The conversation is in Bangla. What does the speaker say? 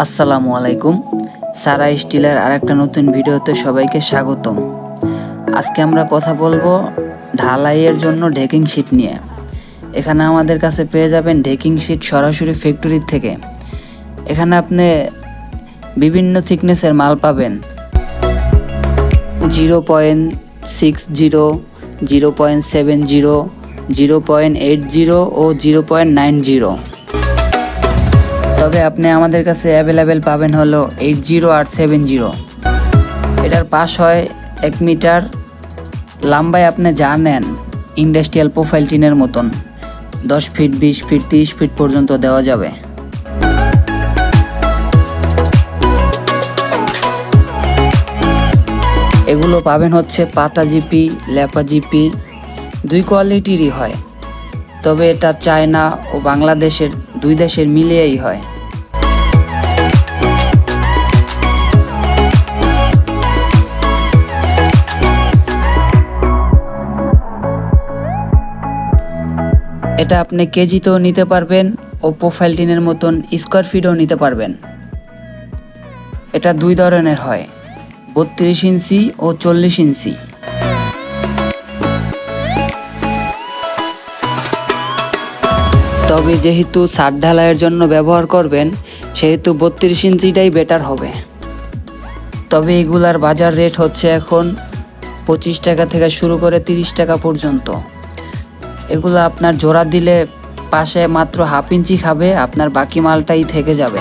আসসালামু আলাইকুম। সারা স্টিলের আরেকটা নতুন ভিডিওতে সবাইকে স্বাগতম। আজকে আমরা কথা বলবো ঢালাইয়ের জন্য ডেকিং শিট নিয়ে। এখানে আমাদের কাছে পেয়ে যাবেন ডেকিং শিট সরাসরি ফ্যাক্টরি থেকে। এখানে আপনি বিভিন্ন থিকনেসের মাল পাবেন, 0.60, 0.70, 0.80 ও 0.90। তবে আপনি আমাদের কাছে অ্যাভেলেবেল পাবেন হলো 80 আর 70। এটার পাশ হয় 1 মিটার, লম্বায় আপনি যা নেন ইন্ডাস্ট্রিয়াল প্রোফাইল টিনের মতন 10 ফিট, 20 ফিট, 30 ফিট পর্যন্ত দেওয়া যাবে। এগুলো পাবেন হচ্ছে পাতা জিপি, লেপা জিপি, দুই কোয়ালিটিরই হয়। তবে এটা চায়না ও বাংলাদেশের দুই দেশের মিলিয়েই হয়। এটা আপনি কেজিতেও নিতে পারবেন ও প্রোফাইল টিনের মতন স্কোয়ার ফিটও নিতে পারবেন। এটা দুই ধরনের হয়, 32 ইঞ্চি ও 40 ইঞ্চি। তবে যেহেতু ছাদ ঢালাইয়ের জন্য ব্যবহার করবেন সেহেতু 32 ইঞ্চিটাই বেটার হবে। তবে এগুলার বাজার রেট হচ্ছে এখন 25 টাকা থেকে শুরু করে 30 টাকা পর্যন্ত। এগুলো আপনার জোড়া দিলে পাশে মাত্র হাফ ইঞ্চি খাবে, আপনার বাকি মালটাই থেকে যাবে।